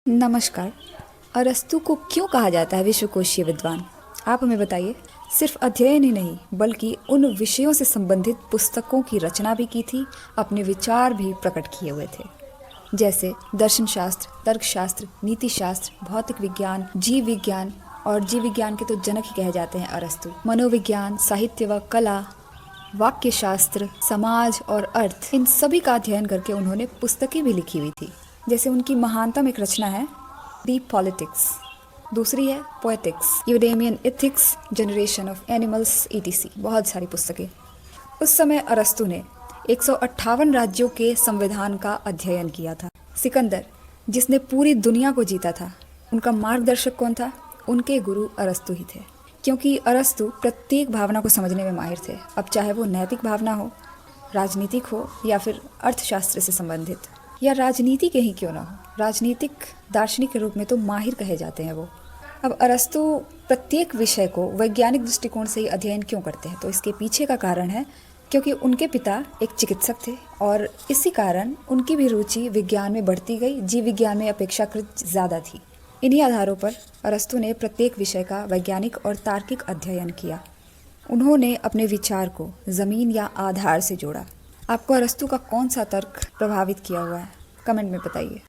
नमस्कार। अरस्तु को क्यों कहा जाता है विश्वकोशीय विद्वान? आप हमें बताइए। सिर्फ अध्ययन ही नहीं बल्कि उन विषयों से संबंधित पुस्तकों की रचना भी की थी, अपने विचार भी प्रकट किए हुए थे, जैसे दर्शन शास्त्र, तर्कशास्त्र, नीति शास्त्र, भौतिक विज्ञान, जीव विज्ञान, और जीव विज्ञान के तो जनक ही कहे जाते हैं अरस्तु। मनोविज्ञान, साहित्य व कला, वाक्य शास्त्र, समाज और अर्थ, इन सभी का अध्ययन करके उन्होंने पुस्तकें भी लिखी हुई थी। जैसे उनकी महानतम एक रचना है दी पॉलिटिक्स, दूसरी है poetics, Eudemian ethics, generation of animals, ETC. बहुत सारी पुस्तकें। उस समय अरस्तु ने 158 राज्यों के संविधान का अध्ययन किया था। सिकंदर, जिसने पूरी दुनिया को जीता था, उनका मार्गदर्शक कौन था? उनके गुरु अरस्तु ही थे, क्योंकि अरस्तु प्रत्येक भावना को समझने में माहिर थे। अब चाहे वो नैतिक भावना हो, राजनीतिक हो, या फिर अर्थशास्त्र से संबंधित, या राजनीति के ही क्यों ना हो, राजनीतिक दार्शनिक के रूप में तो माहिर कहे जाते हैं वो। अब अरस्तु प्रत्येक विषय को वैज्ञानिक दृष्टिकोण से ही अध्ययन क्यों करते हैं? तो इसके पीछे का कारण है क्योंकि उनके पिता एक चिकित्सक थे और इसी कारण उनकी भी रुचि विज्ञान में बढ़ती गई, जीव विज्ञान में अपेक्षाकृत ज़्यादा थी। इन्हीं आधारों पर अरस्तु ने प्रत्येक विषय का वैज्ञानिक और तार्किक अध्ययन किया। उन्होंने अपने विचार को ज़मीन या आधार से जोड़ा। आपको अरस्तु का कौन सा तर्क प्रभावित किया हुआ है? कमेंट में बताइए।